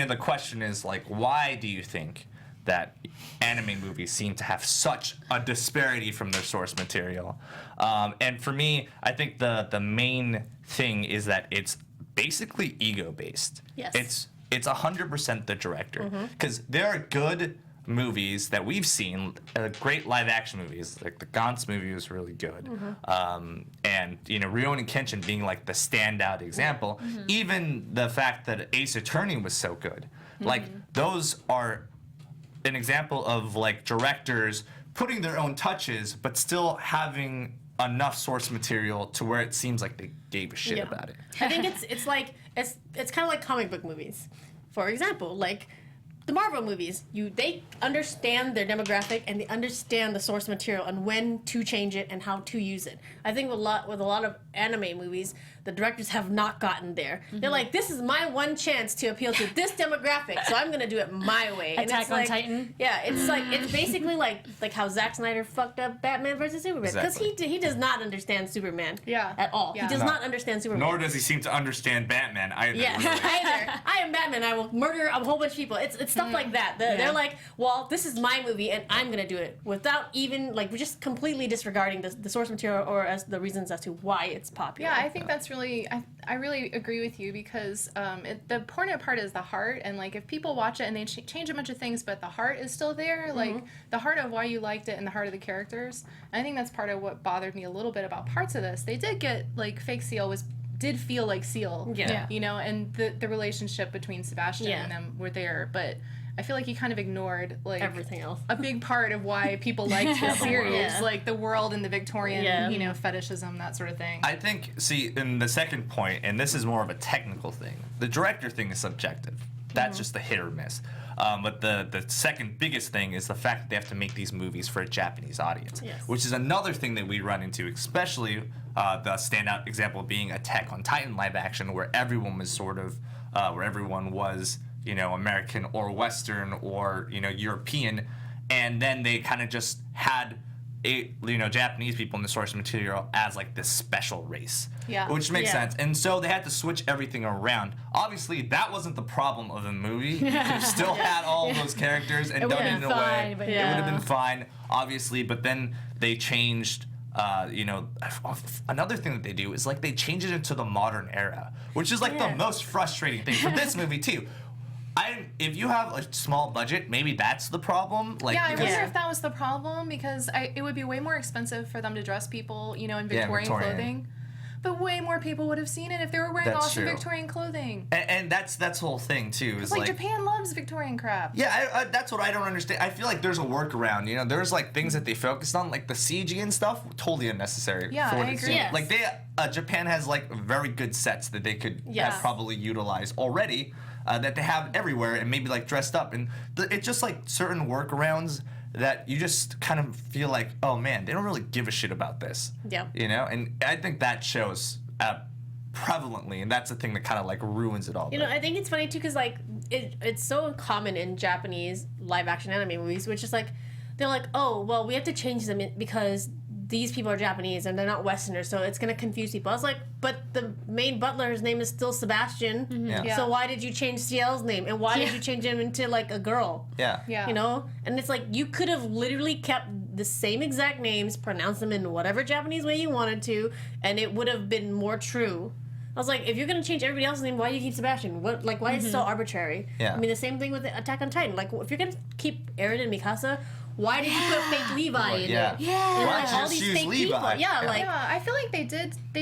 the question is like, why do you think that anime movies seem to have such a disparity from their source material? And for me, I think the main thing is that it's basically ego based. Yes. It's 100% the director, because there are good movies that we've seen, great live action movies. Like the Gantz movie was really good, and Rurouni Kenshin being like the standout example. Even the fact that Ace Attorney was so good, like those are an example of like directors putting their own touches, but still having enough source material to where it seems like they gave a shit about it. I think it's kind of like comic book movies. For example, like the Marvel movies, they understand their demographic and they understand the source material and when to change it and how to use it. I think with a lot of anime movies, the directors have not gotten there. They're like, this is my one chance to appeal to this demographic, so I'm gonna do it my way. Attack on Titan. Yeah, it's basically like how Zack Snyder fucked up Batman versus Superman, because he does not understand Superman at all. Yeah. He does not understand Superman. Nor does he seem to understand Batman either. Yeah, really. either. I am Batman. I will murder a whole bunch of people. It's stuff like that. They're like, well, this is my movie, and I'm gonna do it without even we're just completely disregarding the source material or as the reasons as to why it's popular. Yeah, I think that's really, I really agree with you because the important part is the heart, and like if people watch it and they change a bunch of things, but the heart is still there, like the heart of why you liked it and the heart of the characters. And I think that's part of what bothered me a little bit about parts of this. They did get like fake Seal did feel like Seal, and the relationship between Sebastian and them were there, but I feel like he kind of ignored like everything else. A big part of why people liked the series, like the world and the Victorian, fetishism, that sort of thing. I think, in the second point, and this is more of a technical thing, the director thing is subjective. That's just the hit or miss. But the second biggest thing is the fact that they have to make these movies for a Japanese audience, which is another thing that we run into, especially the standout example being Attack on Titan live action, where everyone was American or Western or European, and then they kind of just had Japanese people in the source material as like this special race, which makes sense. And so they had to switch everything around. Obviously, that wasn't the problem of the movie. You could have still had all of those characters and done it in a way. It would have been fine, obviously. But then they changed You know, another thing that they do is like they change it into the modern era, which is like the most frustrating thing for this movie too. If you have a small budget, maybe that's the problem. Like, I wonder if that was the problem, because it would be way more expensive for them to dress people, you know, in Victorian clothing. But way more people would have seen it if they were wearing awesome Victorian clothing. And that's the whole thing too. Is like Japan loves Victorian crap. Yeah, that's what I don't understand. I feel like there's a workaround. You know, there's like things that they focused on, like the CG and stuff, totally unnecessary. Yeah, I agree. Yes. Like Japan has like very good sets that they could have probably utilized already. That they have everywhere and maybe like dressed up, and it's just like certain workarounds that you just kind of feel like, oh man, they don't really give a shit about this. Yeah. You know, and I think that shows prevalently, and that's the thing that kind of like ruins it all. You know, I think it's funny too, because like it's so common in Japanese live action anime movies, which is like they're like, oh well, we have to change them because these people are Japanese and they're not Westerners, so it's gonna confuse people. I was like, but the main butler's name is still Sebastian. Mm-hmm. So why did you change CL's name, and why did you change him into like a girl? Yeah. You know, and it's like you could have literally kept the same exact names, pronounced them in whatever Japanese way you wanted to, and it would have been more true. I was like, if you're gonna change everybody else's name, why do you keep Sebastian? What, like, why is it so arbitrary? Yeah. I mean, the same thing with Attack on Titan. Like, if you're gonna keep Eren and Mikasa, why did you put fake Levi in there? Yeah. Why All these choose fake Levi? people. Like, Yeah, I feel like they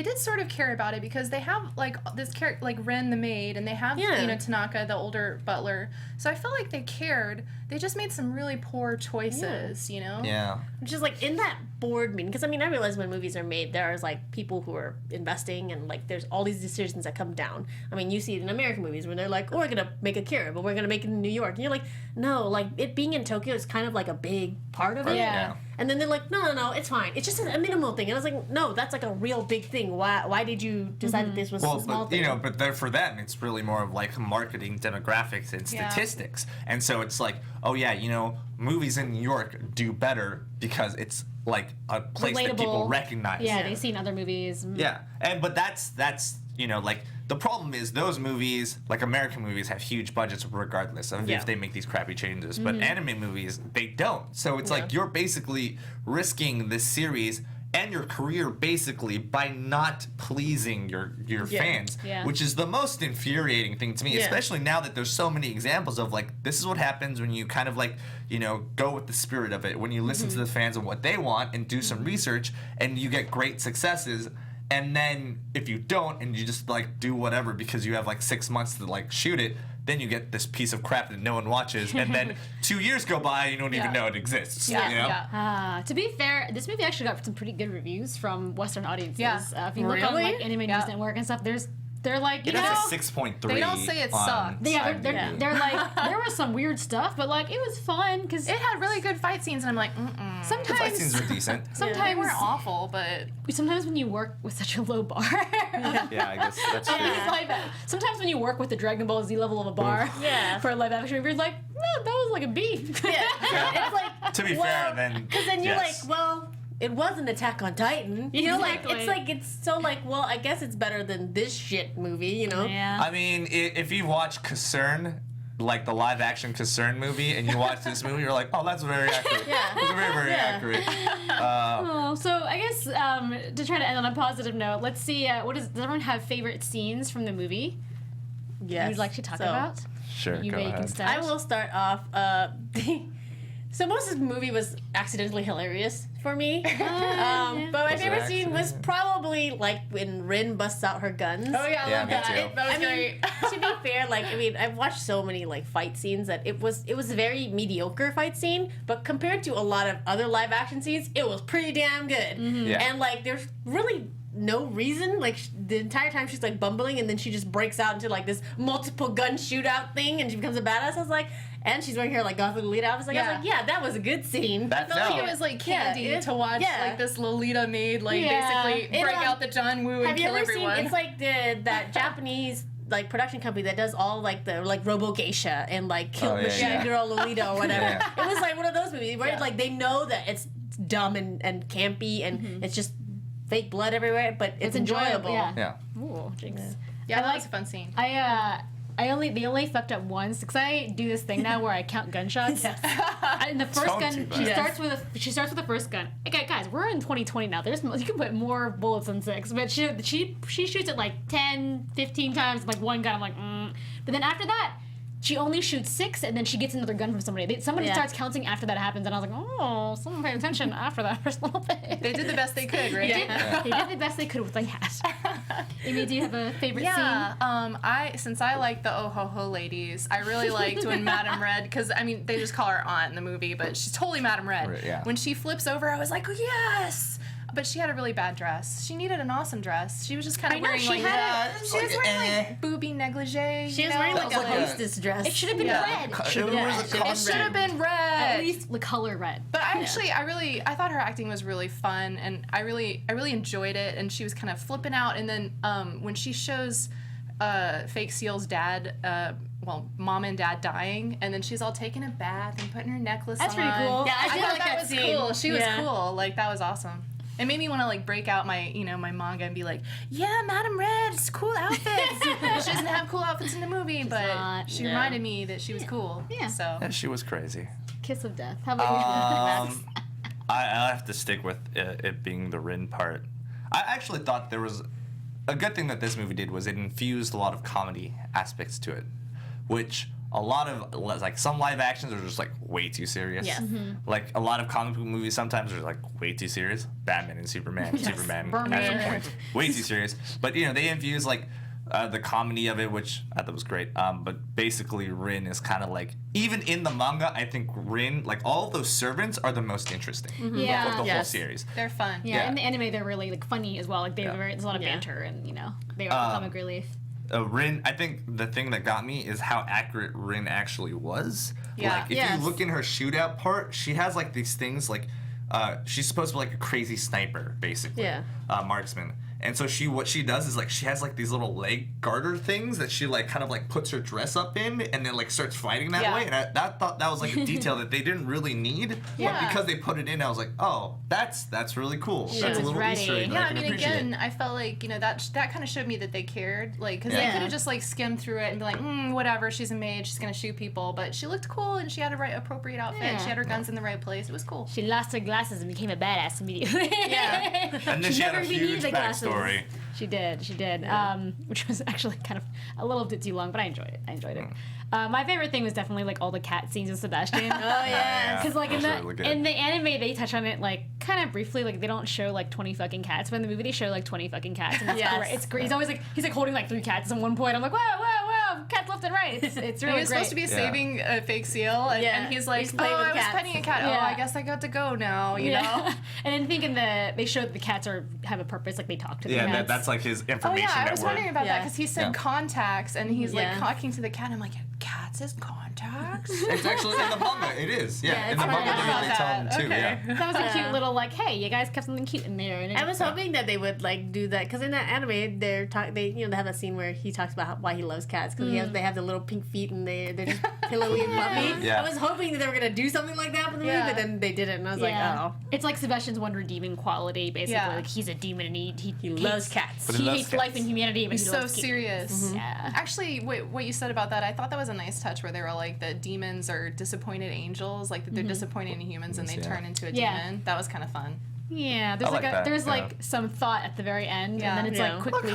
did sort of care about it, because they have like this character like Ren the maid, and they have you know, Tanaka the older butler. So I feel like they cared. They just made some really poor choices, you know? Yeah. which is like in that board meeting, because I mean, I realize when movies are made, there's like people who are investing, and like there's all these decisions that come down. I mean, you see it in American movies when they're like, oh, we're gonna make Akira, but we're gonna make it in New York, and you're like, no, like it being in Tokyo is kind of like a big part of it. Yeah. And then they're like, no, it's fine. It's just a minimal thing. And I was like, no, that's like a real big thing. Why did you decide that this was a small but, thing? you know, but for them, it's really more of like marketing, demographics, and statistics. And so it's like, oh yeah, you know, movies in New York do better because it's like a place that people Relatable. recognize. Yeah, they've seen other movies. Yeah, but that's you know, like the problem is those movies, like American movies, have huge budgets regardless of if they make these crappy changes. But anime movies, they don't. So it's like you're basically risking this series and your career basically by not pleasing your fans, which is the most infuriating thing to me, especially now that there's so many examples of like, this is what happens when you kind of like, you know, go with the spirit of it, when you listen to the fans and what they want and do some research, and you get great successes. And then if you don't, and you just like do whatever because you have like 6 months to like shoot it, then you get this piece of crap that no one watches, and then 2 years go by and you don't even know it exists. Yeah, you know? To be fair, this movie actually got some pretty good reviews from Western audiences. Yeah. If you look on like Anime News Network and stuff, they're like, you It know, has a 6.3. They don't say it sucked. they're like, there was some weird stuff, but like it was fun because It had really good fight scenes, and I'm like, The fight sometimes scenes were decent. they sometimes weren't awful, but sometimes when you work with such a low bar. Yeah, I guess that's true. It's like that. Sometimes when you work with the Dragon Ball Z level of a bar for a live action movie, you're like, no, that was like a B. It's like, To be fair, then because then you're like, well, it was an Attack on Titan. You know, Exactly. like it's so like, well, I guess it's better than this shit movie. You know? Yeah. I mean, if you watch Concern, like the live action Concern movie, and you watch this movie, you're like, oh, that's very accurate. It's very, very accurate. Oh, so I guess to try to end on a positive note, let's see. Does everyone have favorite scenes from the movie Yes. you'd like to talk So, about? Sure, You go may can ahead. start. I will start off. So most of this movie was accidentally hilarious for me. But my Was it favorite scene was accident? probably like when Rin busts out her guns. oh yeah, I Yeah, love me that. too. That was I mean, great. to be fair, like I mean, I've watched so many like fight scenes that it was a very mediocre fight scene, but compared to a lot of other live action scenes, it was pretty damn good. Yeah. And like, there's really no reason, like the entire time she's like bumbling, and then she just breaks out into like this multiple gun shootout thing, and she becomes a badass. I was like, and she's wearing her like gothic Lolita. I was like, that was a good scene. That- I felt like no. it was like candy to watch like this Lolita maid like Yeah. basically break out the John Woo and Have you kill ever everyone. seen? It's like that Japanese like production company that does all like the like Robo Geisha and like Kill Machine Girl Lolita or whatever. It was like one of those movies where like they know that it's dumb and campy and it's just fake blood everywhere, but it's enjoyable. Yeah. Yeah. Ooh, jinx. yeah, that was a fun scene. I they only fucked up once because I do this thing now where I count gunshots. In the first Don't gun, do she that. starts with the first gun. Okay, guys, we're in 2020 now. You can put more bullets than 6, but she shoots it like 10, 15 times with like one gun. I'm like, But then after that, she only shoots 6, and then she gets another gun from somebody. Somebody starts counting after that happens, and I was like, oh, someone paid attention after that for a little bit. They did the best they could, right? They did the best they could with what they had. Amy, do you have a favorite scene? Since I like the oh ho ho ladies, I really liked when Madame Red, because I mean they just call her aunt in the movie, but she's totally Madame Red. Right, yeah. When she flips over, I was like, oh, yes. But she had a really bad dress. She needed an awesome dress. She was just kind of wearing she like had she was wearing like booby negligee. She was wearing like a like a- hostess dress. It should have been red. It It should have been red. At least the color red. But actually, I thought her acting was really fun, and I really enjoyed it. And she was kind of flipping out. And then when she shows Fake Seal's dad, mom and dad dying, and then she's all taking a bath and putting her necklace That's on. pretty cool. Yeah, I I did thought like that that was scene. cool. She was Yeah. cool. Like that was awesome. It made me want to like break out my my manga and be like, yeah, Madame Red, it's cool outfits. She doesn't have cool outfits in the movie, but not, she no. reminded me that she was cool. Yeah. So Yeah, she was crazy. Kiss of death. How about you? I have to stick with it being the Rin part. I actually thought there was a good thing that this movie did was it infused a lot of comedy aspects to it, which a lot of like some live actions are just like way too serious. Yes. Like a lot of comic book movies sometimes are like way too serious. Batman and Superman, Superman at some point way too serious. But they infuse like the comedy of it, which I thought was great. But basically, Rin is kind of like, even in the manga, I think Rin, like all of those servants are the most interesting of the whole Yes. series. they're fun. Yeah, in the anime they're really like funny as well. Like there's a lot of Yeah. banter and they are comic relief. Rin, I think the thing that got me is how accurate Rin actually was. Yeah. Like, if Yes. you look in her shootout part, she has like these things like, she's supposed to be like a crazy sniper, basically. Yeah. Marksman. And so what she does is like she has like these little leg garter things that she like kind of like puts her dress up in and then like starts fighting that Yeah. way. And I thought that was like a detail that they didn't really need, Yeah. but because they put it in, I was like, oh, that's really cool. Yeah. That's a It's little ready. Easter egg. Yeah, I I can mean, appreciate again, it. I felt like that kind of showed me that they cared, like, because Yeah. they could have just like skimmed through it and be like, whatever, she's a maid, she's gonna shoot people, but she looked cool and she had a appropriate outfit, Yeah. she had her guns in the right place, it was cool. She lost her glasses and became a badass immediately. Yeah. And then she had never a even huge needed the glasses. backstory. She did. Which was actually kind of a little bit too long, but I enjoyed it. My favorite thing was definitely like all the cat scenes with Sebastian. Oh yeah. Because like in That's really good. the anime they touch on it like kind of briefly, like they don't show like 20 fucking cats, but in the movie they show like 20 fucking cats. And it's Yes. great. It's great. He's always like holding like 3 cats at one point. I'm like, wow, cats left and right. It's He really was great. supposed to be saving a fake seal, and, Yeah. and he's like, He's playing with I was cats. petting a cat. Yeah. Oh, I guess I got to go now. You know. And then I think they show that the cats have a purpose, like they talk to the Yeah, cats. that's like his Oh information yeah, I network. was wondering about that Yeah. because he said Yeah. contacts, and he's like Yeah. talking to the cat. I'm like, cats as contacts. It's actually in the manga. It is. Yeah, in it's the fine. manga I they tell him too. Okay. Yeah. That was a Yeah. cute little like, hey, you guys kept something cute in there. And I was hoping that they would like do that because in that anime they have that scene where he talks about why he loves cats because they have the little pink feet and they're just pillowy and fluffy. Yeah. I was hoping that they were gonna do something like that for the movie, Yeah. but then they didn't, and I was like, oh, It's like Sebastian's one redeeming quality, basically. Yeah. Like he's a demon and he loves hates- cats. But He he loves hates cats. life and humanity, but He's he so loves serious. Yeah. Actually, what you said about that, I thought that was a nice touch where they were like the demons are disappointed angels, like that they're disappointed in humans and they Yeah. turn into a Yeah. demon. That was kind of fun. Yeah, there's I like that, there's yeah. like some thought at the very end, Yeah. and then it's Yeah. like quickly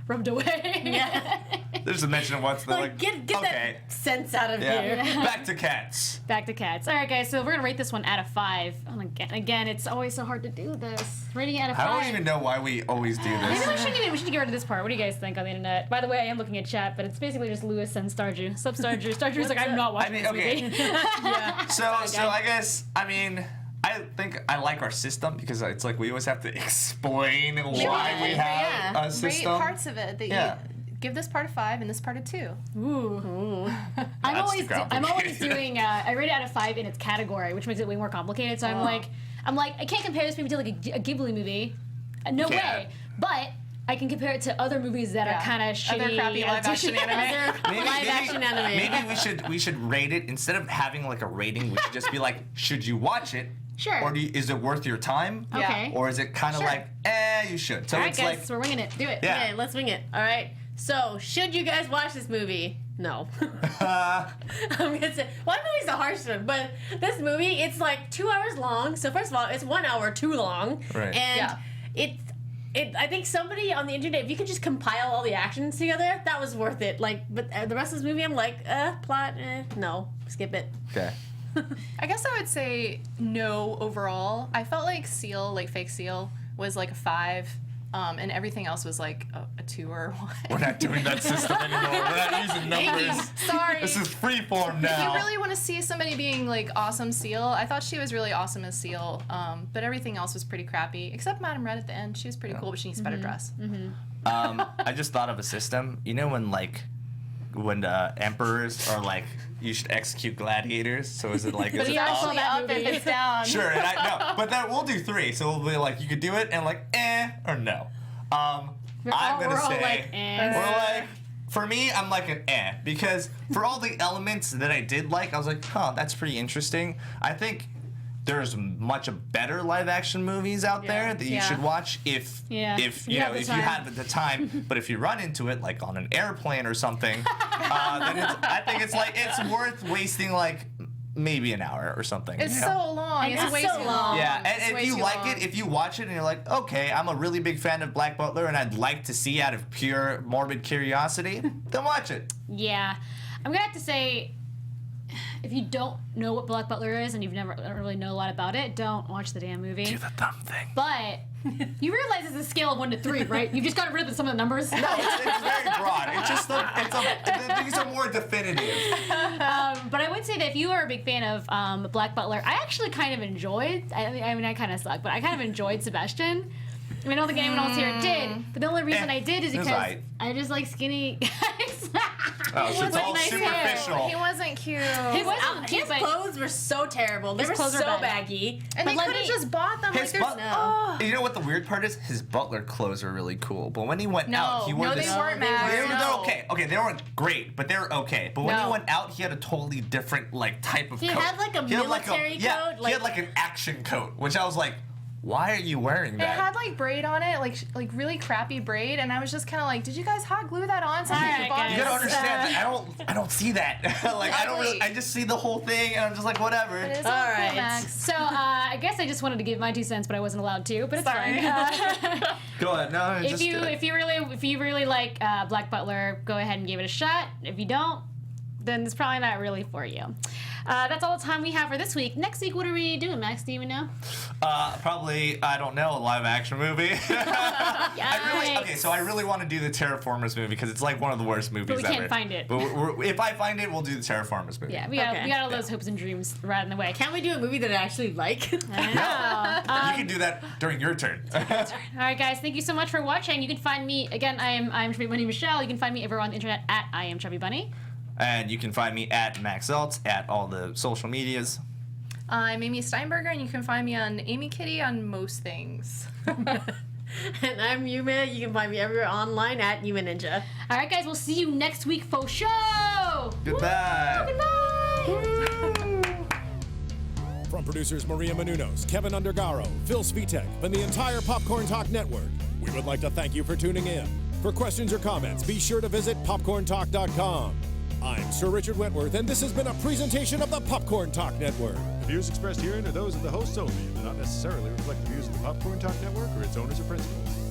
rubbed away. Yeah. There's a mention of once they're like, like, get okay, that sense out of yeah, here. back to cats. Back to cats. All right, guys. So we're gonna rate this one out of 5. Oh, again, it's always so hard to do this. Rating it out of 5. I don't even know why we always do Maybe this. we should get rid of this part. What do you guys think on the internet? By the way, I am looking at chat, but it's basically just Lewis and Starju. Sup, Starju? Starju's like, I'm not watching I mean, this okay. movie. So I guess I think I like our system because it's like we always have to explain why we have a Rate system. parts of it that Yeah. you give this part a 5 and this part a 2. Ooh. I'm That's always complicated. doing. I rate it out of 5 in its category, which makes it way more complicated. So I'm like, I can't compare this movie to like a Ghibli movie. No You way. can't. But I can compare it to other movies that are kind of shitty. Other crappy live action anime. Maybe, action anime. Maybe we should rate it instead of having like a rating. We should just be like, should you watch it? Sure. Or is it worth your time? Okay. Or is it kind of Sure. like, you should. So All right, it's guys, like, we're winging it. Do it. Yeah. Okay, let's wing it. All right. So, should you guys watch this movie? No. I'm gonna say one movie's the harsh one, but this movie, it's like 2 hours long. So first of all, it's 1 hour too long, Right. and I think somebody on the internet, if you could just compile all the actions together, that was worth it. Like, but the rest of this movie, I'm like, plot, no, skip it. Okay. I guess I would say no overall. I felt like Seal, like fake Seal, was like a 5. And everything else was like a 2 or a 1. We're not doing that system anymore. We're not using numbers. Sorry. This is freeform If now. you really want to see somebody being like awesome Seal, I thought she was really awesome as Seal, but everything else was pretty crappy, except Madame Red at the end. She was pretty cool, but she needs a better dress. I just thought of a system. You know when emperors are like, you should execute gladiators. So is it like? But is it's it actually up and it's down. Sure, and no, but then we'll do 3. So we'll be like, you could do it and like, or no. I'm gonna we're all say like, eh. we're like. For me, I'm like an because for all the elements that I did like, I was like, that's pretty interesting. I think there's much better live action movies out there that you should watch if you have the time. But if you run into it like on an airplane or something, then I think it's worth wasting like maybe an hour or something. It's so long. It's way too long. Yeah, It's and way if you too like long. it, if you watch it and you're like, okay, I'm a really big fan of Black Butler and I'd like to see out of pure morbid curiosity, then watch it. Yeah. I'm gonna have to say, if you don't know what Black Butler is and you've never don't really know a lot about it, don't watch the damn movie. Do the thumb thing. But you realize it's a scale of 1 to 3, right? You've just got rid of some of the numbers. No, it's very broad. It's just these are more definitive. But I would say that if you are a big fan of Black Butler, I actually kind of enjoyed. I mean, I kind of suck, but I kind of enjoyed Sebastian. I mean, I don't think anyone else here did. But the only reason I did is it was because aight. I just like skinny guys. Oh, so it's all nice superficial. He wasn't cute. He wasn't cute, His but clothes were so terrible. They His were clothes so were bad. baggy. And But they let could have me- just bought them. His Like, there's but you know what the weird part is? His Butler clothes are really cool, but when he went out, he wore no, this. they weren't, Max. They're No. okay. Okay, they weren't great, but they were okay. But when he No. went out, he had a totally different like type of He coat. had, like, a He had, military yeah, coat, he like- had like an action coat, which I was like, why are you wearing It that? had like braid on it, like really crappy braid, and I was just kind of like, did you guys hot glue that on? So All you right, bought guys. You this? gotta understand that I don't see that. Like I don't really, Ugly. I just see the whole thing and I'm just like whatever. It is All all cool, right. Max. So I guess I just wanted to give my 2 cents, but I wasn't allowed to. But it's Sorry. fine. Go ahead. No, if you really like Black Butler, go ahead and give it a shot. If you don't, then it's probably not really for you. That's all the time we have for this week. Next week, what are we doing, Max? Do you even know? Probably, I don't know, a live action movie. So I really want to do the Terraformers movie because it's like one of the worst movies we ever. can't find it. But if I find it, we'll do the Terraformers movie. Yeah, we got Okay. all those hopes and dreams right in the way. Can't we do a movie that I actually like? I know. You can do that during your turn. All right, guys, thank you so much for watching. You can find me again. I'm Chubby Bunny Michelle. You can find me everywhere on the internet at I am Chubby Bunny. And you can find me at Max Eltz at all the social medias. I'm Amy Steinberger, and you can find me on Amy Kitty on most things. And I'm Yuma. You can find me everywhere online at Yuma Ninja. All right, guys, we'll see you next week for show. Goodbye. Goodbye. From producers Maria Menounos, Kevin Undergaro, Phil Svitek, and the entire Popcorn Talk Network, we would like to thank you for tuning in. For questions or comments, be sure to visit popcorntalk.com. I'm Sir Richard Wentworth, and this has been a presentation of the Popcorn Talk Network. The views expressed herein are those of the hosts only and do not necessarily reflect the views of the Popcorn Talk Network or its owners or principals.